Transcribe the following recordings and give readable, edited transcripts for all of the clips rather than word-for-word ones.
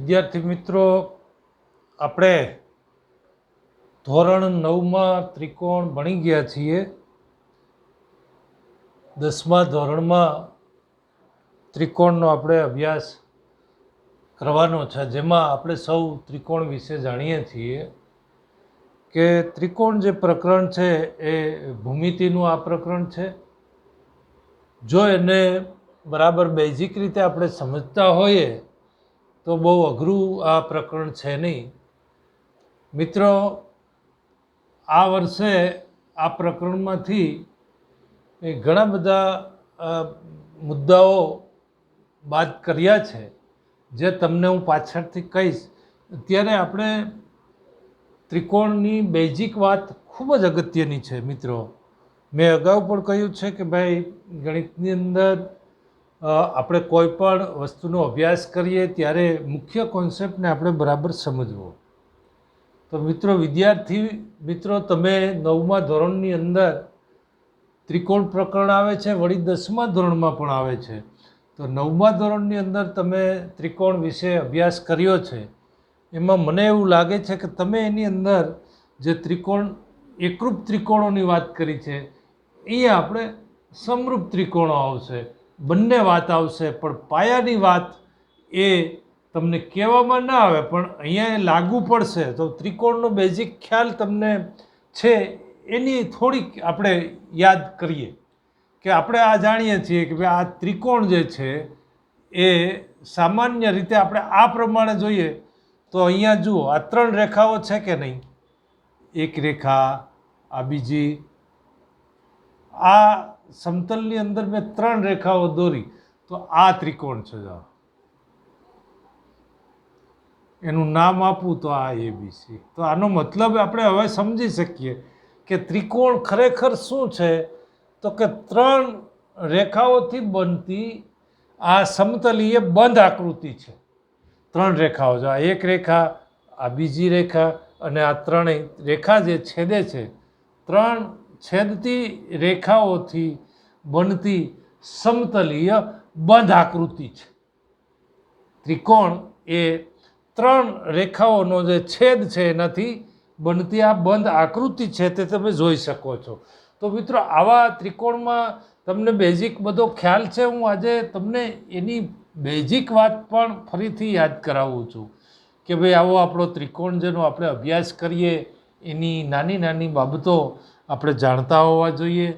વિદ્યાર્થી મિત્રો, આપણે ધોરણ 9માં ત્રિકોણ ભણી ગયા છીએ. 10મા ધોરણમાં ત્રિકોણનો આપણે અભ્યાસ કરવાનો છે, જેમાં આપણે સૌ ત્રિકોણ વિશે જાણીએ છીએ કે ત્રિકોણ જે પ્રકરણ છે એ ભૂમિતિનું આ પ્રકરણ છે. જો એને બરાબર બેઝિક રીતે આપણે સમજતા હોઈએ તો બહુ અઘરું આ પ્રકરણ છે નહીં. મિત્રો, આ વર્ષે આ પ્રકરણમાંથી ઘણા બધા મુદ્દાઓ બાદ કર્યા છે, જે તમને હું પાછળથી કહીશ. અત્યારે આપણે ત્રિકોણની બેઝિક વાત ખૂબ જ અગત્યની છે. મિત્રો, મેં અગાઉ પણ કહ્યું છે કે ભાઈ, ગણિતની અંદર આપણે કોઈ પણ વસ્તુનો અભ્યાસ કરીએ ત્યારે મુખ્ય કોન્સેપ્ટને આપણે બરાબર સમજવો. તો મિત્રો, વિદ્યાર્થી મિત્રો, તમે 9મા ધોરણની અંદર ત્રિકોણ પ્રકરણ આવે છે, વળી 10મા ધોરણમાં પણ આવે છે. તો 9મા ધોરણની અંદર તમે ત્રિકોણ વિશે અભ્યાસ કર્યો છે, એમાં મને એવું લાગે છે કે તમે એની અંદર જે ત્રિકોણ એકરૂપ ત્રિકોણોની વાત કરી છે, અહીંયા આપણે સમરૂપ ત્રિકોણો આવશે, બંને વાત આવશે. પણ પાયાની વાત એ તમને કહેવામાં ના આવે, પણ અહીંયા એ લાગુ પડશે. તો ત્રિકોણનો બેઝિક ખ્યાલ તમને છે એની થોડીક આપણે યાદ કરીએ કે આપણે આ જાણીએ છીએ કે ભાઈ, આ ત્રિકોણ જે છે એ સામાન્ય રીતે આપણે આ પ્રમાણે જોઈએ તો અહીંયા જુઓ, આ 3 રેખાઓ છે કે નહીં? એક રેખા, આ બીજી, આ સમતલની અંદર મેં 3 રેખાઓ દોરી, તો આ ત્રિકોણ છે. એનું નામ આપું તો આ ABC. તો આનો મતલબ આપણે હવે સમજી શકીએ કે ત્રિકોણ ખરેખર શું છે. તો કે 3 રેખાઓથી બનતી આ સમતલીય બંધ આકૃતિ છે. 3 રેખાઓ છે, આ એક રેખા, આ બીજી રેખા અને આ 3 રેખા જે છેદે છે, 3 છેદતી રેખાઓથી બનતી સમતલીય બંધ આકૃતિ છે. ત્રિકોણ એ 3 રેખાઓનો જે છેદ છે એનાથી બનતી આ બંધ આકૃતિ છે, તે તમે જોઈ શકો છો. તો મિત્રો, આવા ત્રિકોણમાં તમને બેઝિક બધો ખ્યાલ છે. હું આજે તમને એની બેઝિક વાત પણ ફરીથી યાદ કરાવું છું કે ભાઈ, આવો આપણો ત્રિકોણ જેનો આપણે અભ્યાસ કરીએ એની નાની નાની બાબતો આપણે જાણતા હોવા જોઈએ.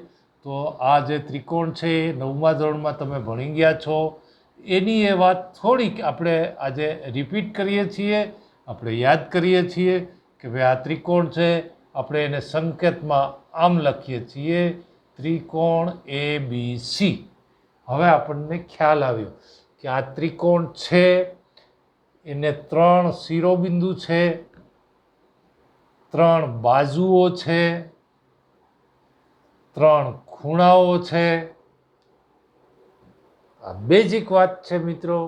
તો આ જે ત્રિકોણ છે એ 9મા ધોરણમાં તમે ભણી ગયા છો, એની એ વાત થોડીક આપણે આજે રિપીટ કરીએ છીએ, આપણે યાદ કરીએ છીએ કે ભાઈ, આ ત્રિકોણ છે. આપણે એને સંકેતમાં આમ લખીએ છીએ, ત્રિકોણ ABC. હવે આપણને ખ્યાલ આવ્યો કે આ ત્રિકોણ છે, એને 3 શિરોબિંદુ છે, 3 બાજુઓ છે, 3 ખૂણાઓ છે. આ બેઝિક વાત છે મિત્રો.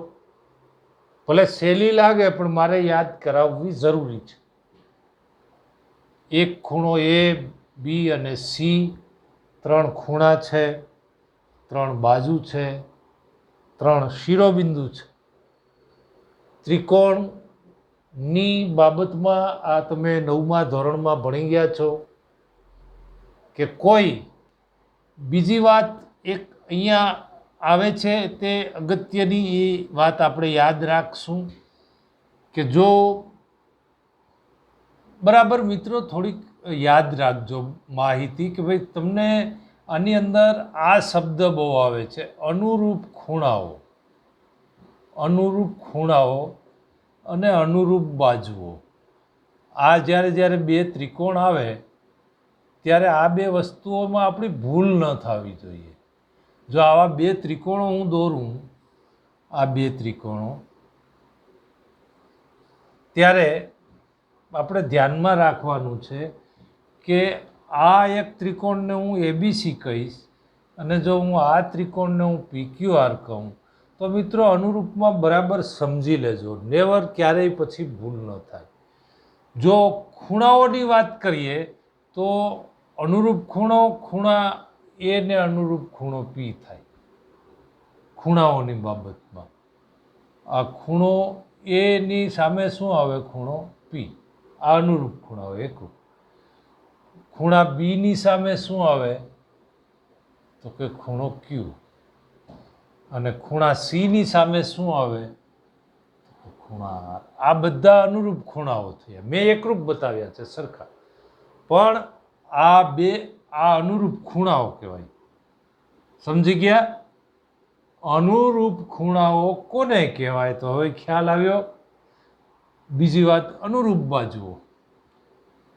ભલે સહેલી લાગે પણ મારે યાદ કરાવવી જરૂરી છે. એક ખૂણો A, B અને C, 3 ખૂણા છે, 3 બાજુ છે, 3 શિરોબિંદુ છે. ત્રિકોણની બાબતમાં આ તમે 9મા ધોરણમાં ભણી ગયા છો. કે કોઈ બીજી વાત એક અહીંયા આવે છે, તે અગત્યની એ વાત આપણે યાદ રાખશું કે જો બરાબર મિત્રો, થોડીક યાદ રાખજો માહિતી કે ભાઈ, તમને આની અંદર આ શબ્દ બહુ આવે છે, અનુરૂપ ખૂણાઓ. અનુરૂપ ખૂણાઓ અને અનુરૂપ બાજુઓ. આ જ્યારે જ્યારે 2 ત્રિકોણ આવે ત્યારે આ 2 વસ્તુઓમાં આપણી ભૂલ ન થવી જોઈએ. જો આવા 2 ત્રિકોણો હું દોરું, આ 2 ત્રિકોણો, ત્યારે આપણે ધ્યાનમાં રાખવાનું છે કે આ એક ત્રિકોણને હું ABC કહીશ અને જો હું આ ત્રિકોણને હું PQR કહું તો મિત્રો, અનુરૂપમાં બરાબર સમજી લેજો, નેવર ક્યારેય પછી ભૂલ ન થાય. જો ખૂણાઓની વાત કરીએ તો અનુરૂપ ખૂણો ખૂણા A ને અનુરૂપ ખૂણો P થાય. ખૂણાઓની બાબતમાં આ ખૂણો એની સામે શું આવે? ખૂણો પી. આ અનુરૂપ ખૂણા હોય એકરૂપ. ખૂણા બીની સામે શું આવે? તો કે ખૂણો ક્યુ. અને ખૂણા સીની સામે શું આવે? તો ખૂણા આર. આ બધા અનુરૂપ ખૂણાઓ થયા. મેં એકરૂપ બતાવ્યા છે સરખા, પણ આ અનુરૂપ ખૂણાઓ કહેવાય. સમજી ગયા? અનુરૂપ ખૂણાઓ કોને કહેવાય? તો હવે ખ્યાલ આવ્યો. બીજી વાત, અનુરૂપ બાજુઓ.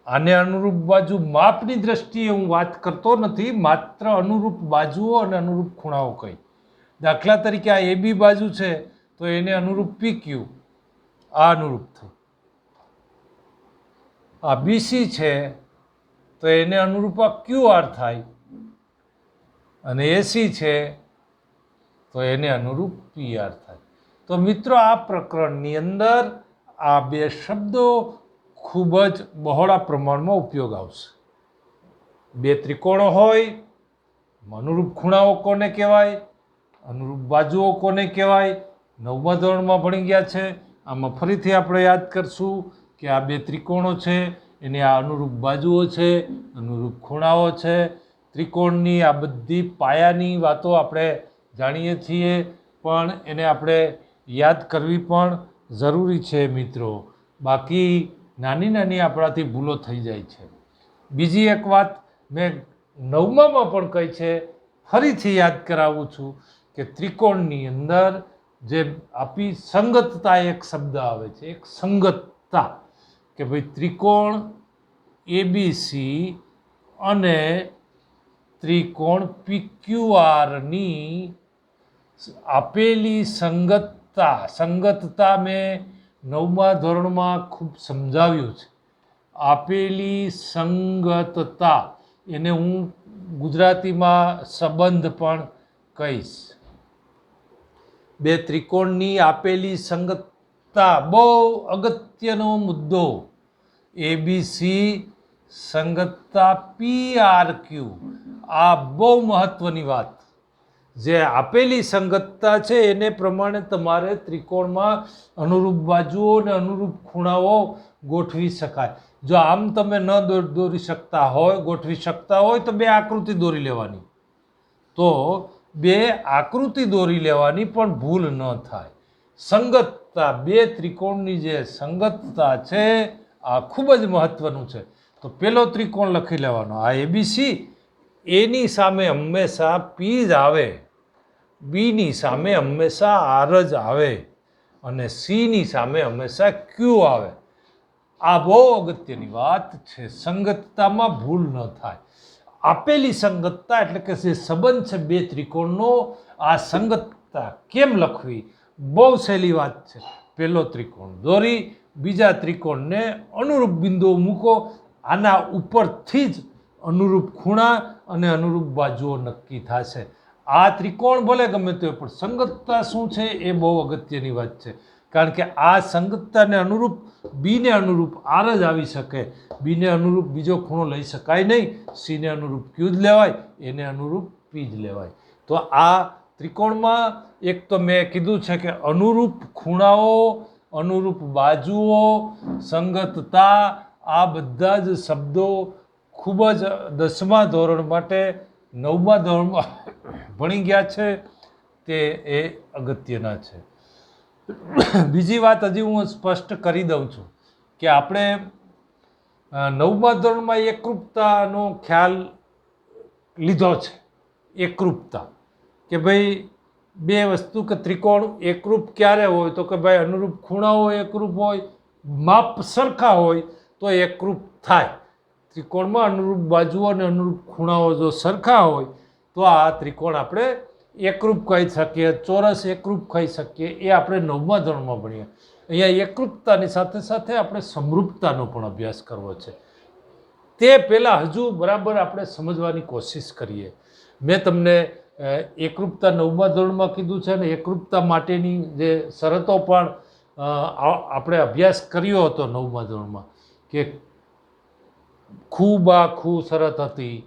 આને અનુરૂપ બાજુ માપની દ્રષ્ટિએ હું વાત કરતો નથી, માત્ર અનુરૂપ બાજુઓ અને અનુરૂપ ખૂણાઓ કહી. દાખલા તરીકે આ AB બાજુ છે તો એને અનુરૂપ PQ, આ અનુરૂપ થઈ. આ BC છે તો એને અનુરૂપ આ QR થાય, અને AC છે તો એને અનુરૂપ PR થાય. તો મિત્રો, આ પ્રકરણની અંદર આ બે શબ્દો ખૂબ જ બહોળા પ્રમાણમાં ઉપયોગ આવશે. બે ત્રિકોણો હોય, અનુરૂપ ખૂણાઓ કોને કહેવાય? અનુરૂપ બાજુઓ કોને કહેવાય? 9મા ધોરણમાં ભણી ગયા છે. આમાં ફરીથી આપણે યાદ કરશું કે આ બે ત્રિકોણો છે, એને આ અનુરૂપ બાજુઓ છે, અનુરૂપ ખૂણાઓ છે. ત્રિકોણની આ બધી પાયાની વાતો આપણે જાણીએ છીએ, પણ એને આપણે યાદ કરવી પણ જરૂરી છે મિત્રો. બાકી નાની નાની આપણાથી ભૂલો થઈ જાય છે. બીજી એક વાત મેં 9મામાં પણ કહી છે, ફરીથી યાદ કરાવું છું કે ત્રિકોણની અંદર જે આપી સંગતતા એક શબ્દ આવે છે, એક સંગતતા, કે ભાઈ ત્રિકોણ ABC અને ત્રિકોણ PQR ની આપેલી સંગતતા મેં 9મા ધોરણમાં ખૂબ સમજાવ્યું છે. આપેલી સંગતતા, એને હું ગુજરાતીમાં સંબંધ પણ કહીશ. બે ત્રિકોણની આપેલી સંગતતા બહુ અગત્યનો મુદ્દો. ABC સંગતતા PRQ, આ બહુ મહત્વની વાત. જે આપેલી સંગતતા છે એને પ્રમાણે તમારે ત્રિકોણમાં અનુરૂપ બાજુઓ અને અનુરૂપ ખૂણાઓ ગોઠવી શકાય. જો આમ તમે ન દોરી શકતા હોય, ગોઠવી શકતા હોય, તો બે આકૃતિ દોરી લેવાની. તો બે આકૃતિ દોરી લેવાની, પણ ભૂલ ન થાય. સંગતતા, બે ત્રિકોણની જે સંગતતા છે, આ ખૂબ જ મહત્વનું છે. તો પેલો ત્રિકોણ લખી લેવાનો, આ ABC, એની સામે હંમેશા P જ આવે, બીની સામે હંમેશા R જ આવે, અને Cની સામે હંમેશા Q આવે. આ બહુ અગત્યની વાત છે. સંગતતામાં ભૂલ ન થાય. આપેલી સંગતતા એટલે કે જે સંબંધ છે બે ત્રિકોણનો, આ સંગતતા કેમ લખવી? બહુ સહેલી વાત છે. પહેલો ત્રિકોણ દોરી, બીજા ત્રિકોણને અનુરૂપ બિંદુઓ મૂકો. આના ઉપરથી જ અનુરૂપ ખૂણા અને અનુરૂપ બાજુઓ નક્કી થશે. આ ત્રિકોણ ભલે ગમે તે, પણ સંગતતા શું છે એ બહુ અગત્યની વાત છે. કારણ કે આ સંગતતાને અનુરૂપ બીને અનુરૂપ R જ આવી શકે. બીને અનુરૂપ બીજો ખૂણો લઈ શકાય નહીં. Cને અનુરૂપ Q જ લેવાય, એને અનુરૂપ P જ લેવાય. તો આ ત્રિકોણમાં એક તો મેં કીધું છે કે અનુરૂપ ખૂણાઓ, અનુરૂપ બાજુઓ, સંગતતા, આ બધા જ શબ્દો ખૂબ જ 10મા ધોરણ માટે 9મા ધોરણમાં ભણી ગયા છે, તે એ અગત્યના છે. બીજી વાત હજી હું સ્પષ્ટ કરી દઉં છું કે આપણે 9મા ધોરણમાં એકરૂપતાનો ખ્યાલ લીધો છે. એકરૂપતા, કે ભાઈ બે વસ્તુ કે ત્રિકોણ એકરૂપ ક્યારે હોય? તો કે ભાઈ અનુરૂપ ખૂણાઓ એકરૂપ હોય, માપ સરખા હોય તો એકરૂપ થાય. ત્રિકોણમાં અનુરૂપ બાજુઓ અને અનુરૂપ ખૂણાઓ જો સરખા હોય તો આ ત્રિકોણ આપણે એકરૂપ કહી શકીએ, ચોરસ એકરૂપ કહી શકીએ. એ આપણે 9મા ધોરણમાં ભણીએ. અહીંયા એકરૂપતાની સાથે સાથે આપણે સમરૂપતાનો પણ અભ્યાસ કરવો છે. તે પહેલાં હજુ બરાબર આપણે સમજવાની કોશિશ કરીએ. મેં તમને એકરૂપતા 9મા ધોરણમાં કીધું છે, અને એકરૂપતા માટેની જે શરતો પણ આપણે અભ્યાસ કર્યો હતો 9મા ધોરણમાં, કે ખૂબા ખૂ શરત હતી,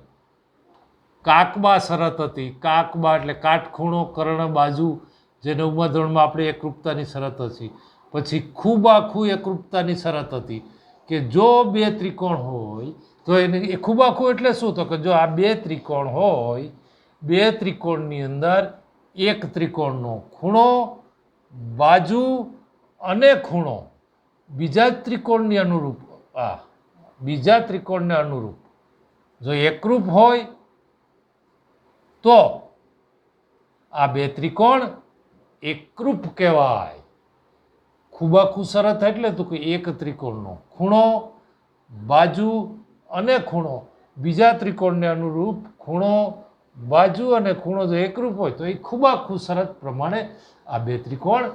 કાકબા શરત હતી. કાકબા એટલે કાટખૂણો, કર્ણ, બાજુ, જે 9મા ધોરણમાં આપણે એકરૂપતાની શરત હતી. પછી ખૂબ આખું એકરૂપતાની શરત હતી કે જો બે ત્રિકોણ હોય તો એને એ ખૂબ આખું એટલે શું? તો કે જો આ બે ત્રિકોણ હોય, બે ત્રિકોણની અંદર એક ત્રિકોણનો ખૂણો, બાજુ અને ખૂણો બીજા જ ત્રિકોણની અનુરૂપ, બીજા ત્રિકોણને અનુરૂપ જો એકરૂપ હોય તો આ બે ત્રિકોણ એકરૂપ કહેવાય. ખૂબ આખું શરત એટલે તો કે એક ત્રિકોણનો ખૂણો, બાજુ અને ખૂણો બીજા ત્રિકોણને અનુરૂપ ખૂણો, બાજુ અને ખૂણો જો એકરૂપ હોય તો એ ખૂબ આખું શરત પ્રમાણે આ બે ત્રિકોણ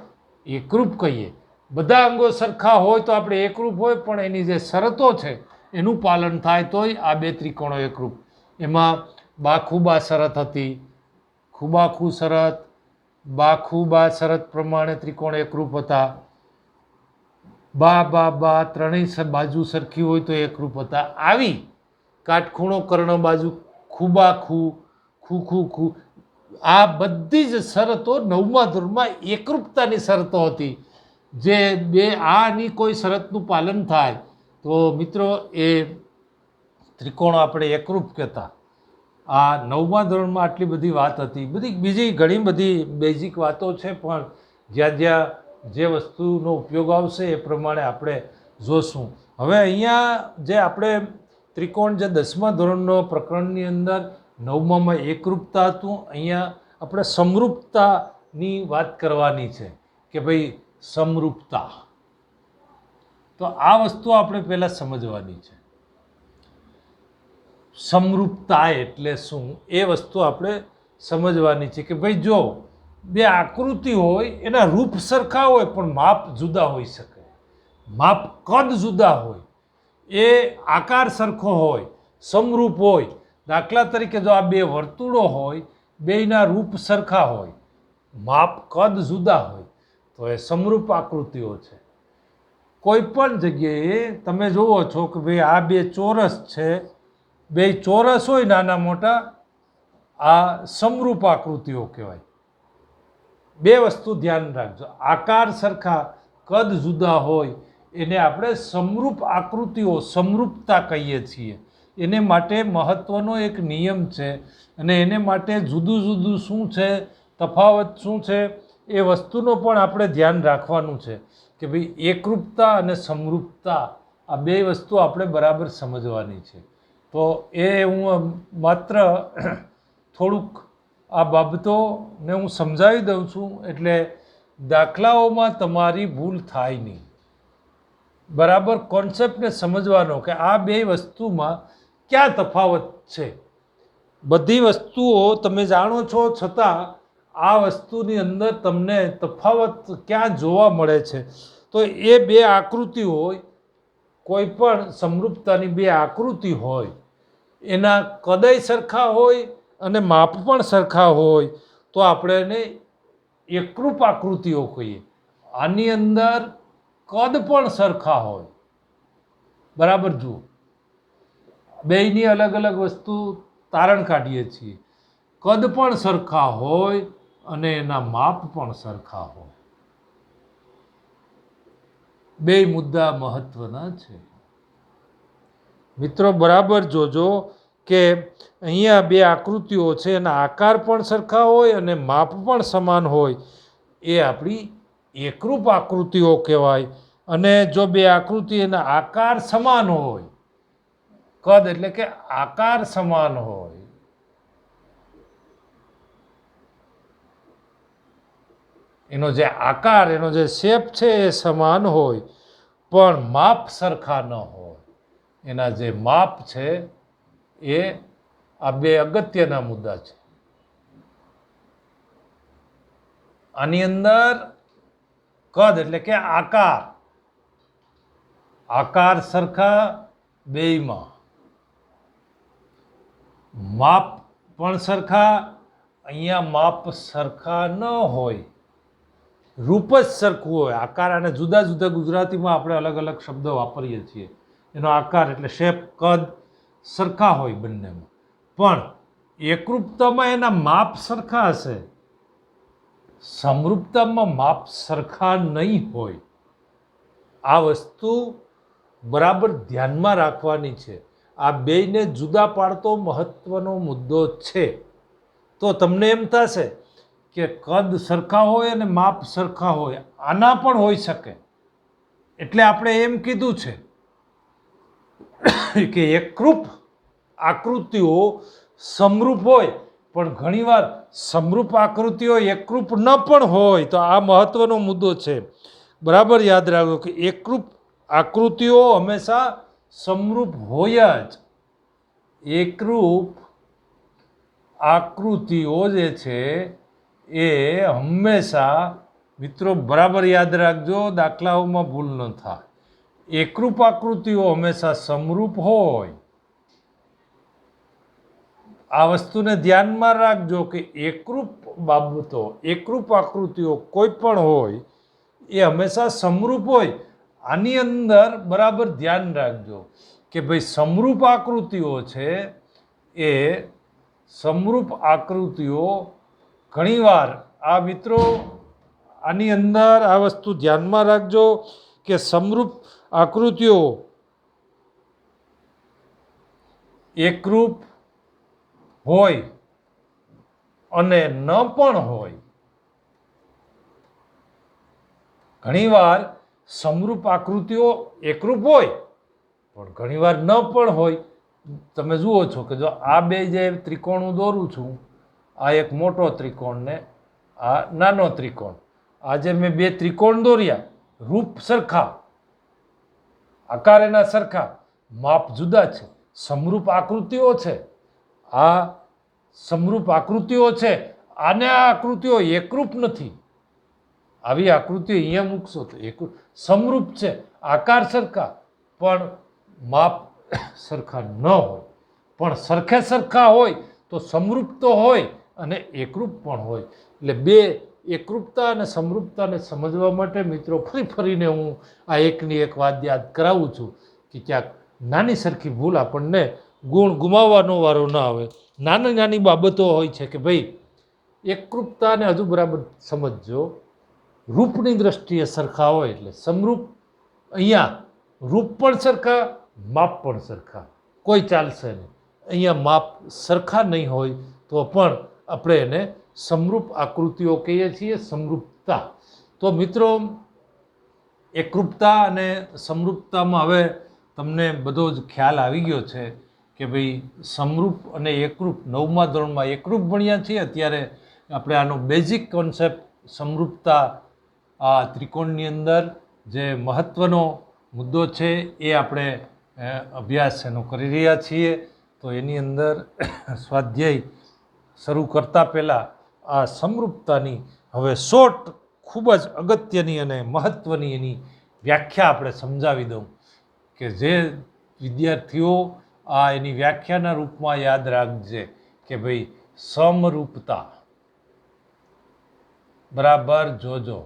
એકરૂપ કહીએ. બધા અંગો સરખા હોય તો આપણે એકરૂપ હોય, પણ એની જે શરતો છે એનું પાલન થાય તોય આ બે ત્રિકોણો એકરૂપ. એમાં બાખુબા શરત હતી. ખૂબાખૂ શરત, બાખુબા શરત પ્રમાણે ત્રિકોણ એકરૂપ હતા. બા ત્રણેય બાજુ સરખી હોય તો એકરૂપ હતા. આવી કાટખૂણો, કર્ણ બાજુ, ખૂબાખૂ, ખૂ, આ બધી જ શરતો 9મા ધોરણમાં એકરૂપતાની શરતો હતી. જે બે આની કોઈ શરતનું પાલન થાય તો મિત્રો એ ત્રિકોણ આપણે એકરૂપ કહેતા. આ 9મા ધોરણમાં આટલી બધી વાત હતી. બીજી ઘણી બધી બેઝિક વાતો છે, પણ જ્યાં જ્યાં જે વસ્તુનો ઉપયોગ આવશે એ પ્રમાણે આપણે જોશું. હવે અહીંયા જે આપણે ત્રિકોણ જે 10મા ધોરણનો પ્રકરણની અંદર 9મામાં એકરૂપતા હતું, અહીંયા આપણે સમરૂપતાની વાત કરવાની છે કે ભાઈ સમરૂપતા. તો આ વસ્તુ આપણે પહેલાં સમજવાની છે. સમરૂપતા એટલે શું એ વસ્તુ આપણે સમજવાની છે કે ભાઈ જો બે આકૃતિ હોય એના રૂપ સરખા હોય પણ માપ જુદા હોઈ શકે. માપ કદ જુદા હોય, એ આકાર સરખો હોય, સમરૂપ હોય. દાખલા તરીકે જો આ બે વર્તુળો હોય, બેયના રૂપ સરખા હોય, માપ કદ જુદા હોય તો એ સમરૂપ આકૃતિઓ છે. કોઈ પણ જગ્યાએ તમે જુઓ છો કે ભાઈ આ બે ચોરસ છે, બે ચોરસ હોય નાના મોટા, આ સમરૂપ આકૃતિઓ કહેવાય. બે વસ્તુ ધ્યાન રાખજો, આકાર સરખા કદ જુદા હોય એને આપણે સમરૂપ આકૃતિઓ, સમરૂપતા કહીએ છીએ. એને માટે મહત્ત્વનો એક નિયમ છે અને એને માટે જુદું જુદું શું છે, તફાવત શું છે એ વસ્તુનો પણ આપણે ધ્યાન રાખવાનું છે કે ભાઈ એકરૂપતા અને સમરૂપતા આ બે વસ્તુ આપણે બરાબર સમજવાની છે. તો એ હું માત્ર થોડુંક આ બાબતોને હું સમજાવી દઉં છું એટલે દાખલાઓમાં તમારી ભૂલ થાય નહીં. બરાબર કોન્સેપ્ટને સમજવાનો કે આ બે વસ્તુમાં ક્યાં તફાવત છે. બધી વસ્તુઓ તમે જાણો છો છતાં આ વસ્તુની અંદર તમને તફાવત ક્યાં જોવા મળે છે. તો એ બે આકૃતિ હોય, કોઈ પણ સમરૂપતાની બે આકૃતિ હોય, એના કદય સરખા હોય અને માપ પણ સરખા હોય તો આપણે એને એકરૂપ આકૃતિઓ કહીએ. આની અંદર કદ પણ સરખા હોય. બરાબર જુઓ, બેયની અલગ અલગ વસ્તુ તારણ કાઢીએ છીએ. કદ પણ સરખા હોય અને એના માપ પણ સરખા હોય. બે મુદ્દા મહત્વના છે મિત્રો. બરાબર જોજો કે અહીંયા બે આકૃતિઓ છે, એના આકાર પણ સરખા હોય અને માપ પણ સમાન હોય, એ આપણી એકરૂપ આકૃતિઓ કહેવાય. અને જો બે આકૃતિ એના આકાર સમાન હોય, કદ એટલે કે આકાર સમાન હોય, એનો જે આકાર, એનો જે શેપ છે એ સમાન હોય પણ માપ સરખા ન હોય, એના જે માપ છે એ આ બે અગત્યના મુદ્દા છે. આની અંદર કદ એટલે કે આકાર, આકાર સરખા બેયમાં, માપ પણ સરખા. અહીંયા માપ સરખા ન હોય, રૂપ જ સરખું હોય. આકાર અને જુદા જુદા ગુજરાતીમાં આપણે અલગ અલગ શબ્દો વાપરીએ છીએ. એનો આકાર એટલે શેપ, કદ સરખા હોય બંનેમાં, પણ એકરૂપતામાં એના માપ સરખા હશે, સમરૂપતામાં માપ સરખા નહીં હોય. આ વસ્તુ બરાબર ધ્યાનમાં રાખવાની છે. આ બેયને જુદા પાડતો મહત્વનો મુદ્દો છે. તો તમને એમ થશે કે કદ સરખા હોય અને માપ સરખા હોય, આના પણ હોઈ શકે. એટલે આપણે એમ કીધું છે કે એકરૂપ આકૃતિઓ સમરૂપ હોય, પણ ઘણીવાર સમરૂપ આકૃતિઓ એકરૂપ ન પણ હોય. તો આ મહત્વનો મુદ્દો છે, બરાબર યાદ રાખો કે એકરૂપ આકૃતિઓ હંમેશા સમરૂપ હોય જ. એકરૂપ આકૃતિઓ જે છે એ હંમેશા, મિત્રો બરાબર યાદ રાખજો, દાખલાઓમાં ભૂલ ન થાય. એકરૂપ આકૃતિઓ હંમેશા સમરૂપ હોય. આ વસ્તુને ધ્યાનમાં રાખજો કે એકરૂપ બાબતો, એકરૂપ આકૃતિઓ કોઈ પણ હોય એ હંમેશા સમરૂપ હોય. આની અંદર બરાબર ધ્યાન રાખજો કે ભાઈ સમરૂપ આકૃતિઓ છે એ સમરૂપ આકૃતિઓ ઘણીવાર, આ મિત્રો આની અંદર આ વસ્તુ ધ્યાનમાં રાખજો કે સમરૂપ આકૃતિઓ એકરૂપ હોય અને ન પણ હોય. ઘણીવાર સમરૂપ આકૃતિઓ એકરૂપ હોય પણ ઘણીવાર ન પણ હોય. તમે જુઓ છો કે જો આ બે જે ત્રિકોણ હું દોરું છું, આ એક મોટો ત્રિકોણ ને આ નાનો ત્રિકોણ, આજે મેં બે ત્રિકોણ દોર્યા, રૂપ સરખા, આકાર એના સરખા, માપ જુદા છે, સમરૂપ આકૃતિઓ છે. આ સમરૂપ આકૃતિઓ છે, આને આ આકૃતિઓ એકરૂપ નથી. આવી આકૃતિઓ અહીંયા મૂકશો તો એકરૂપ સમરૂપ છે, આકાર સરખા પણ માપ સરખા ન હોય. પણ સરખે સરખા હોય તો સમરૂપ તો હોય અને એકરૂપ પણ હોય. એટલે બે એકરૂપતા અને સમરૂપતાને સમજવા માટે મિત્રો ફરીને હું આ એકની એક વાત યાદ કરાવું છું કે ક્યાંક નાની સરખી ભૂલ આપણને ગુણ ગુમાવવાનો વારો ન આવે. નાની નાની બાબતો હોય છે કે ભાઈ એકરૂપતાને હજુ બરાબર સમજજો. રૂપની દ્રષ્ટિએ સરખા હોય એટલે સમરૂપ. અહીંયા રૂપ પણ સરખા, માપ પણ સરખા, કોઈ ચાલશે નહીં. અહીંયા માપ સરખા નહીં હોય તો પણ આપણે એને સમરૂપ આકૃતિઓ કહીએ છીએ, સમરૂપતા. તો મિત્રો એકરૂપતા અને સમરૂપતામાં હવે તમને બધો જ ખ્યાલ આવી ગયો છે કે ભાઈ સમરૂપ અને એકરૂપ. 9મા ધોરણમાં એકરૂપ ભણ્યા છીએ, અત્યારે આપણે આનો બેઝિક કોન્સેપ્ટ સમરૂપતા, આ ત્રિકોણની અંદર જે મહત્ત્વનો મુદ્દો છે એ આપણે અભ્યાસ એનો કરી રહ્યા છીએ. તો એની અંદર સ્વાધ્યાય શરૂ કરતાં પહેલાં આ સમરૂપતાની હવે શોર્ટ, ખૂબ જ અગત્યની અને મહત્ત્વની એની વ્યાખ્યા આપણે સમજાવી દઉં કે જે વિદ્યાર્થીઓ આ એની વ્યાખ્યાના રૂપમાં યાદ રાખજે કે ભાઈ સમરૂપતા. બરાબર જોજો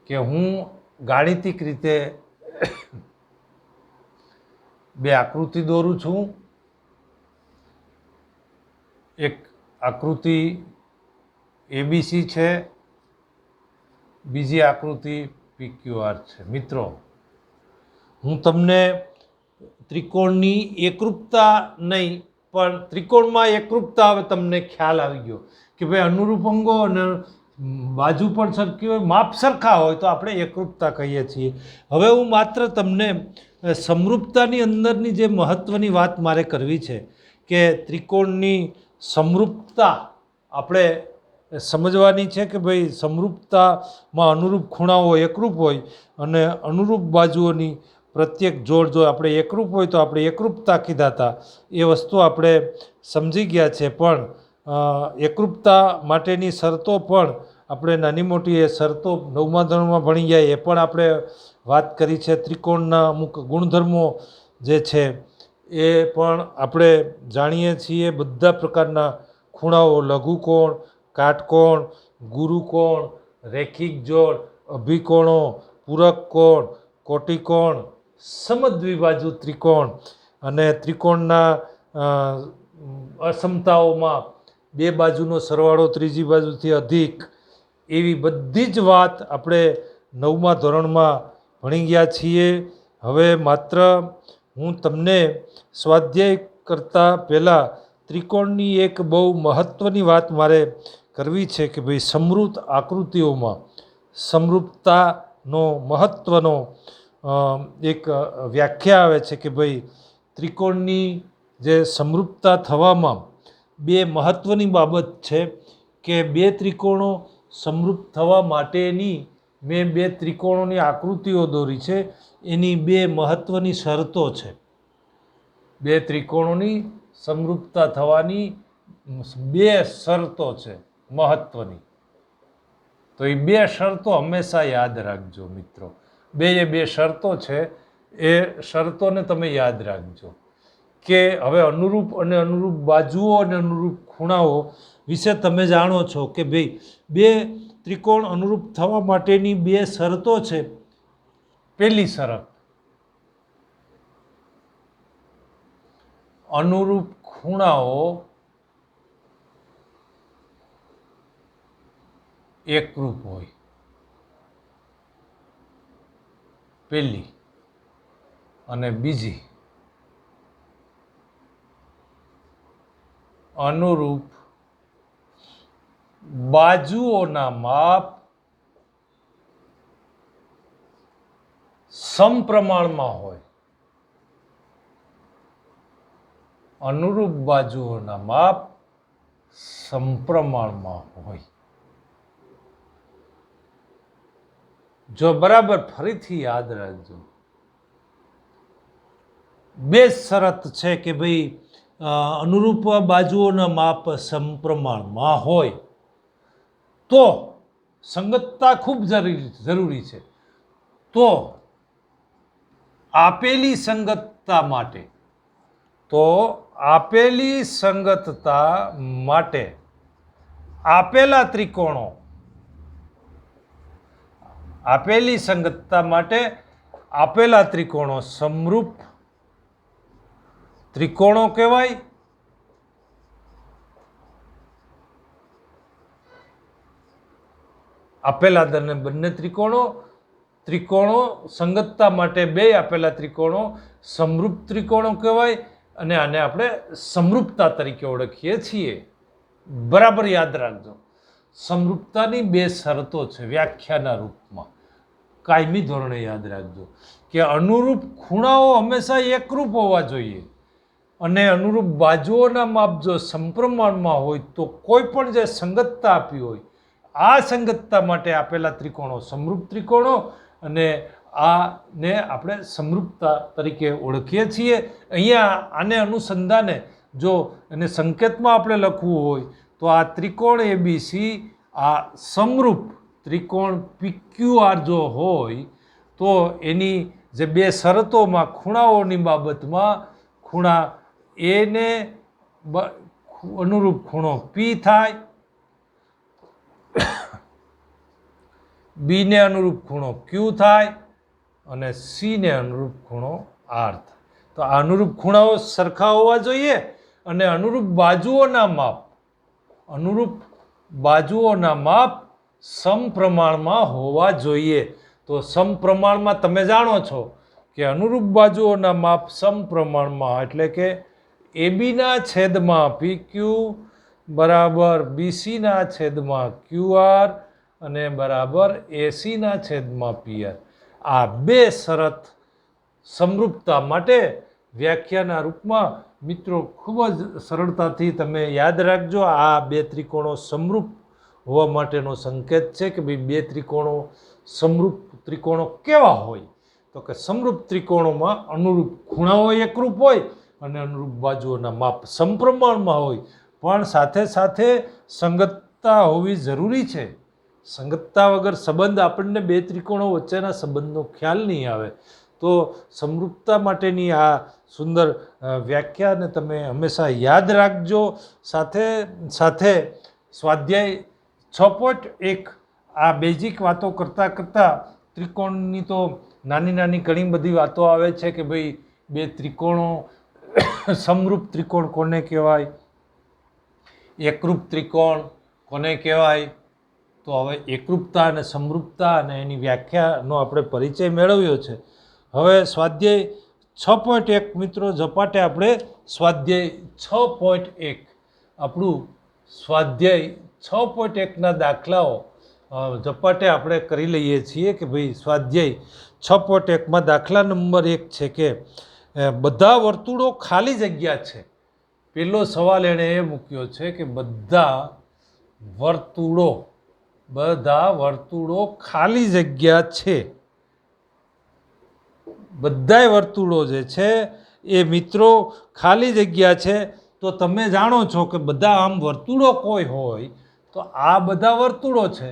કે હું ગાણિતિક રીતે બે આકૃતિ દોરું છું. એક આકૃતિ એબીસી છે, બીજી આકૃતિ PQR છે. મિત્રો હું તમને ત્રિકોણની એકરૂપતા નહીં પણ ત્રિકોણમાં એકરૂપતા હવે તમને ખ્યાલ આવી ગયો કે ભાઈ અનુરૂપ અંગો અને બાજુ પણ સરખી હોય, માપ સરખા હોય તો આપણે એકરૂપતા કહીએ છીએ. હવે હું માત્ર તમને સમરૂપતાની અંદરની જે મહત્ત્વની વાત મારે કરવી છે કે ત્રિકોણની સમરૂપતા આપણે સમજવાની છે કે ભાઈ સમરૂપતામાં અનુરૂપ ખૂણાઓ એકરૂપ હોય અને અનુરૂપ બાજુઓની પ્રત્યેક જોડ જો આપણે એકરૂપ હોય તો આપણે એકરૂપતા કીધા હતા. એ વસ્તુ આપણે સમજી ગયા છે. પણ એકરૂપતા માટેની શરતો પણ આપણે નાની મોટી એ શરતો 9મા ધોરણમાં ભણી ગયા, એ પણ આપણે વાત કરી છે. ત્રિકોણના અમુક ગુણધર્મો જે છે એ પણ આપણે જાણીએ છીએ. બધા પ્રકારના ખૂણાઓ, લઘુકોણ, કાટકોણ, ગુરુકોણ, રેખિક જોડ, અભિકોણો, પૂરક કોણ, કોટિકોણ, સમદ્વિબાજુ ત્રિકોણ અને ત્રિકોણના અસમતાઓમાં બે બાજુનો સરવાળો ત્રીજી બાજુથી અધિક, એવી બધી જ વાત આપણે 9મા ધોરણમાં ભણી ગયા છીએ. હવે માત્ર હું તમને સ્વાધ્યાય કરતાં પહેલાં ત્રિકોણની એક બહુ મહત્ત્વની વાત મારે કરવી છે કે ભાઈ સમૃદ્ધ આકૃતિઓમાં સમરૂપતાનો મહત્ત્વનો એક વ્યાખ્યા આવે છે કે ભાઈ ત્રિકોણની જે સમરૂપતા થવામાં બે મહત્ત્વની બાબત છે કે બે ત્રિકોણો સમરૂપ થવા માટેની મેં બે ત્રિકોણોની આકૃતિઓ દોરી છે. એની બે મહત્ત્વની શરતો છે. બે ત્રિકોણોની સમરૂપતા થવાની બે શરતો છે મહત્ત્વની. તો એ બે શરતો હંમેશા યાદ રાખજો મિત્રો. બે શરતો છે, એ શરતોને તમે યાદ રાખજો કે હવે અનુરૂપ અને અનુરૂપ બાજુઓ અને અનુરૂપ ખૂણાઓ વિશે તમે જાણો છો કે ભાઈ બે ત્રિકોણ અનુરૂપ થવા માટેની બે શરતો છે. પહેલી શરત, અનુરૂપ ખૂણાઓ એકરૂપ હોય. પહેલી. અને બીજી, અનુરૂપ બાજુઓના માપ સમપ્રમાણમાં હોય. અનુરૂપ બાજુઓના માપ સમપ્રમાણમાં હોય. જો બરાબર ફરીથી યાદ રાખજો. બે શરત છે કે ભાઈ અનુરૂપ બાજુઓના માપ સમપ્રમાણમાં હોય તો સંગતતા ખૂબ જરૂરી છે. તો આપેલી સંગતતા માટે આપેલા ત્રિકોણો સમરૂપ ત્રિકોણો કહેવાય. આપેલા બંને ત્રિકોણો સંગતતા માટે બે આપેલા ત્રિકોણો સમરૂપ ત્રિકોણો કહેવાય અને આને આપણે સમરૂપતા તરીકે ઓળખીએ છીએ. બરાબર યાદ રાખજો. સમરૂપતાની બે શરતો છે વ્યાખ્યાના રૂપમાં. કાયમી ધોરણે યાદ રાખજો કે અનુરૂપ ખૂણાઓ હંમેશા એકરૂપ હોવા જોઈએ અને અનુરૂપ બાજુઓના માપ જો સમપ્રમાણમાં હોય તો કોઈ પણ જે સંગતતા આપી હોય આ સંગતતા માટે આપેલા ત્રિકોણો સમરૂપ ત્રિકોણો અને આને આપણે સમરૂપતા તરીકે ઓળખીએ છીએ. અહીંયા આને અનુસંધાને જો એને સંકેતમાં આપણે લખવું હોય તો આ ત્રિકોણ એબીસી આ સમરૂપ ત્રિકોણ PQR જો હોય તો એની જે બે શરતોમાં ખૂણાઓની બાબતમાં ખૂણા એને અનુરૂપ ખૂણો P થાય, બીને અનુરૂપ ખૂણો Q થાય અને સીને અનુરૂપ ખૂણો R થાય. તો આ અનુરૂપ ખૂણાઓ સરખા હોવા જોઈએ અને અનુરૂપ બાજુઓના માપ સમપ્રમાણમાં હોવા જોઈએ. તો સમપ્રમાણમાં તમે જાણો છો કે અનુરૂપ બાજુઓના માપ સમપ્રમાણમાં એટલે કે એબીના છેદમાં PQ બરાબર BCના છેદમાં QR અને બરાબર ACના છેદમાં PR. આ બે શરત સમરૂપતા માટે વ્યાખ્યાના રૂપમાં મિત્રો ખૂબ જ સરળતાથી તમે યાદ રાખજો. આ બે ત્રિકોણો સમરૂપ હોવા માટેનો સંકેત છે કે ભાઈ બે ત્રિકોણો સમરૂપ ત્રિકોણો કેવા હોય તો કે સમરૂપ ત્રિકોણોમાં અનુરૂપ ખૂણાઓ એકરૂપ હોય અને અનુરૂપ બાજુઓના માપ સમપ્રમાણમાં હોય પણ સાથે સાથે સંગતતા હોવી જરૂરી છે. સંગતતા વગર સંબંધ આપણને બે ત્રિકોણો વચ્ચેના સંબંધનો ખ્યાલ નહીં આવે. તો સમરૂપતા માટેની આ સુંદર વ્યાખ્યાને તમે હંમેશા યાદ રાખજો. સાથે સ્વાધ્યાય 6.1 આ બેઝિક વાતો કરતાં ત્રિકોણની તો નાની ઘણી બધી વાતો આવે છે કે ભાઈ બે ત્રિકોણો સમરૂપ ત્રિકોણ કોને કહેવાય, એકરૂપ ત્રિકોણ કોને કહેવાય, તો હવે એકરૂપતા અને સમરૂપતા અને એની વ્યાખ્યાનો આપણે પરિચય મેળવ્યો છે. હવે સ્વાધ્યાય 6.1 મિત્રો ઝપાટે આપણે સ્વાધ્યાય 6.1 આપણું સ્વાધ્યાય 6.1ના દાખલાઓ ઝપાટે આપણે કરી લઈએ છીએ કે ભાઈ સ્વાધ્યાય 6.1માં દાખલા નંબર 1 છે કે બધા વર્તુળો ખાલી જગ્યા છે. પહેલો સવાલ એણે એ મૂક્યો છે કે બધા વર્તુળો ખાલી જગ્યા છે. બધાય વર્તુળો જે છે એ મિત્રો ખાલી જગ્યા છે. તો તમે જાણો છો કે બધા આમ વર્તુળો કોઈ હોય તો આ બધા વર્તુળો છે.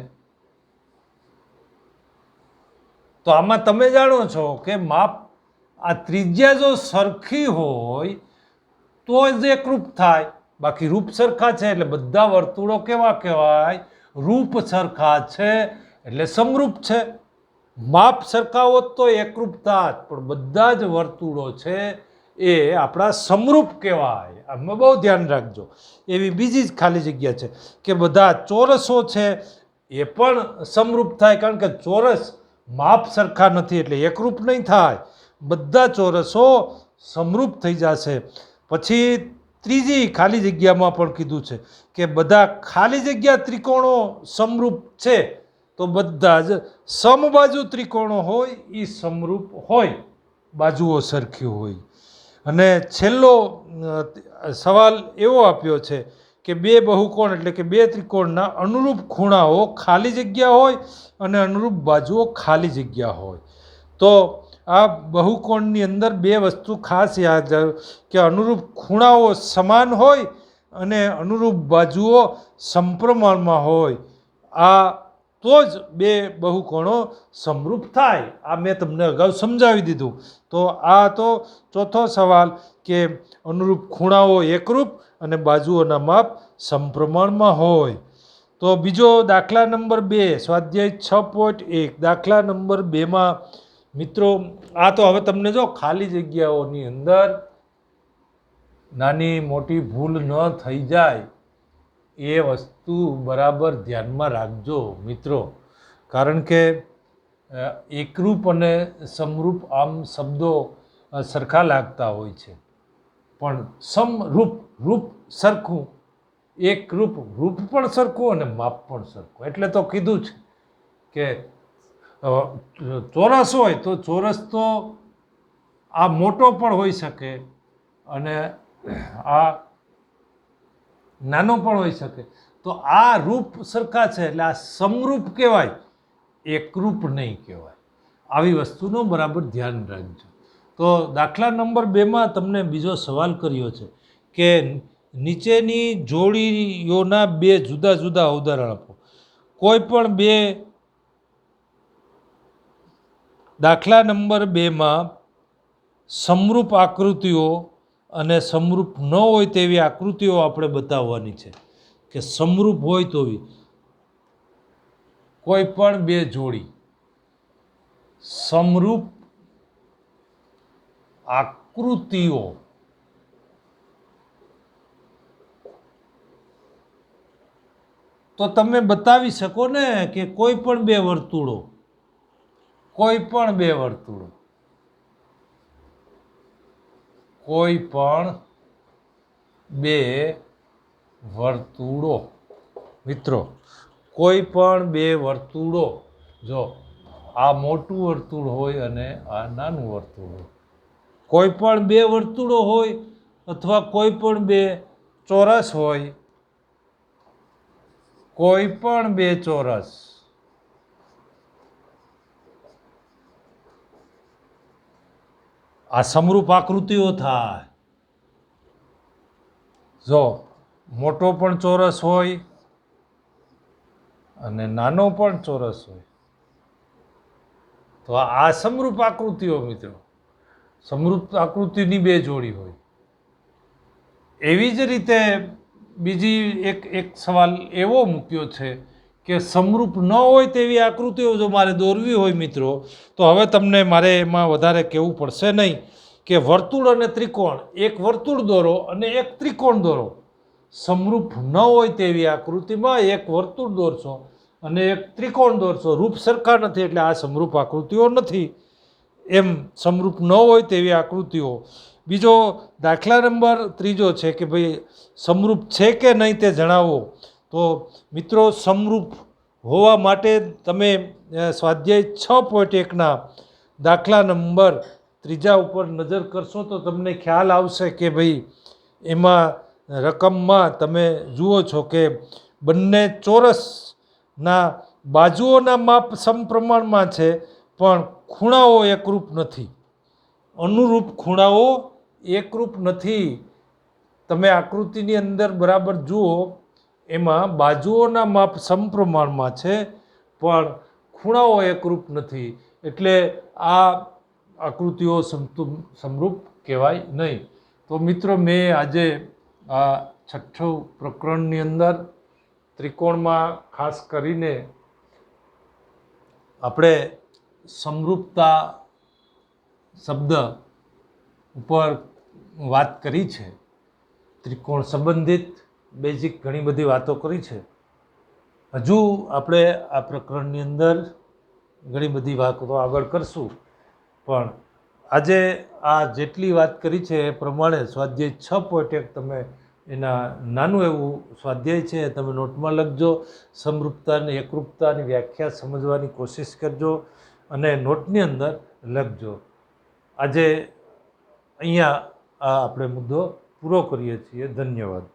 તો આમાં તમે જાણો છો કે માપ આ ત્રિજ્યા જો સરખી હોય તો જ એકરૂપ થાય. બાકી રૂપ સરખા છે એટલે બધા વર્તુળો કેવા કહેવાય? રૂપ સરખા છે એટલે સમરૂપ છે. માપ સરખા હોત તો એકરૂપ થાત, પણ બધા જ વર્તુળો છે એ આપણા સમરૂપ કહેવાય. આમાં બહુ ધ્યાન રાખજો. એવી બીજી જ ખાલી જગ્યા છે કે બધા ચોરસો છે એ પણ સમરૂપ થાય, કારણ કે ચોરસ માપ સરખા નથી એટલે એકરૂપ નહીં થાય. બધા ચોરસો સમરૂપ થઈ જશે. પછી ત્રીજી ખાલી જગ્યામાં પણ કીધું છે કે બધા ખાલી જગ્યા ત્રિકોણો સમરૂપ છે. તો બધા જ સમબાજુ ત્રિકોણો હોય એ સમરૂપ હોય, બાજુઓ સરખી હોય. અને છેલ્લો સવાલ એવો આપ્યો છે કે બે બહુકોણ એટલે કે બે ત્રિકોણના અનુરૂપ ખૂણાઓ ખાલી જગ્યા હોય અને અનુરૂપ બાજુઓ ખાલી જગ્યા હોય. તો આ બહુકોણની અંદર બે વસ્તુ ખાસ યાદ રાખો કે અનુરૂપ ખૂણાઓ સમાન હોય અને અનુરૂપ બાજુઓ સમપ્રમાણમાં હોય. આ તો જ બે બહુકોણો સમરૂપ થાય. આ મેં તમને અગાઉ સમજાવી દીધું. તો આ તો ચોથો સવાલ કે અનુરૂપ ખૂણાઓ એકરૂપ અને બાજુઓના માપ સમપ્રમાણમાં હોય. તો બીજો દાખલા નંબર 2 સ્વાધ્યાય 6.1 દાખલા નંબર 2માં મિત્રો આ તો હવે તમને જો ખાલી જગ્યાઓની અંદર નાની મોટી ભૂલ ન થઈ જાય એ વસ્તુ બરાબર ધ્યાનમાં રાખજો મિત્રો. કારણ કે એકરૂપ અને સમરૂપ આમ શબ્દો સરખા લાગતા હોય છે, પણ સમરૂપ રૂપ સરખું, એકરૂપ રૂપ પણ સરખું અને માપ પણ સરખું. એટલે તો કીધું છે કે ચોરસ હોય તો ચોરસ તો આ મોટો પણ હોઈ શકે અને આ નાનો પણ હોઈ શકે. તો આ રૂપ સરખા છે એટલે આ સમરૂપ કહેવાય, એકરૂપ નહીં કહેવાય. આવી વસ્તુનું બરાબર ધ્યાન રાખજો. તો દાખલા નંબર 2માં તમને બીજો સવાલ કર્યો છે કે નીચેની જોડીઓના બે જુદા જુદા ઉદાહરણ આપો. કોઈ પણ બે દાખલા નંબર 2માં સમરૂપ આકૃતિઓ અને સમરૂપ ન હોય તેવી આકૃતિઓ આપણે બતાવવાની છે કે સમરૂપ હોય તો કોઈ પણ બે જોડી સમરૂપ આકૃતિઓ તો તમે બતાવી શકો ને કે કોઈ પણ બે વર્તુળો કોઈ પણ બે વર્તુળો મિત્રો, કોઈ પણ બે વર્તુળો, જો આ મોટું વર્તુળ હોય અને આ નાનું વર્તુળ હોય, કોઈ પણ બે વર્તુળો હોય અથવા કોઈ પણ બે ચોરસ હોય, કોઈ પણ બે ચોરસ, આ સમરૂપ આકૃતિઓ થાય. જો મોટો પણ ચોરસ હોય અને નાનો પણ ચોરસ હોય તો આ સમરૂપ આકૃતિઓ મિત્રો, સમરૂપ આકૃતિની બે જોડી હોય. એવી જ રીતે બીજી એક સવાલ એવો મૂક્યો છે કે સમરૂપ ન હોય તેવી આકૃતિઓ જો મારે દોરવી હોય મિત્રો, તો હવે તમને મારે એમાં વધારે કહેવું પડશે નહીં કે વર્તુળ અને ત્રિકોણ, એક વર્તુળ દોરો અને એક ત્રિકોણ દોરો. સમરૂપ ન હોય તેવી આકૃતિમાં એક વર્તુળ દોરશો અને એક ત્રિકોણ દોરશો, રૂપ સરખા નથી એટલે આ સમરૂપ આકૃતિઓ નથી. એમ સમરૂપ ન હોય તેવી આકૃતિઓ. બીજો દાખલા નંબર 3 છે કે ભાઈ સમરૂપ છે કે નહીં તે જણાવો. તો મિત્રો સમરૂપ હોવા માટે તમે સ્વાધ્યાય 6.1ના દાખલા નંબર 3 ઉપર નજર કરશો તો તમને ખ્યાલ આવશે કે ભાઈ એમાં રકમમાં તમે જુઓ છો કે બંને ચોરસના બાજુઓના માપ સમપ્રમાણમાં છે પણ ખૂણાઓ એકરૂપ નથી. અનુરૂપ ખૂણાઓ એકરૂપ નથી. તમે આકૃતિની અંદર બરાબર જુઓ, એમાં બાજુઓના માપ સમપ્રમાણમાં છે પણ ખૂણાઓ એકરૂપ નથી. એટલે આ આકૃતિઓ સમરૂપ કહેવાય નહીં. તો મિત્રો મેં આજે આ 6ઠું પ્રકરણની અંદર ત્રિકોણમાં ખાસ કરીને આપણે સમરૂપતા શબ્દ ઉપર વાત કરી છે. ત્રિકોણ સંબંધિત બેઝિક ઘણી બધી વાતો કરી છે. હજુ આપણે આ પ્રકરણની અંદર ઘણી બધી વાતો આગળ કરશું, પણ આજે આ જેટલી વાત કરી છે એ પ્રમાણે સ્વાધ્યાય 6.1 તમે એના નાનું એવું સ્વાધ્યાય છે તમે નોટમાં લખજો. સમરૂપતા અને એકરૂપતાની વ્યાખ્યા સમજવાની કોશિશ કરજો અને નોટની અંદર લખજો. આજે અહીંયા આ આપણે મુદ્દો પૂરો કરીએ છીએ. ધન્યવાદ.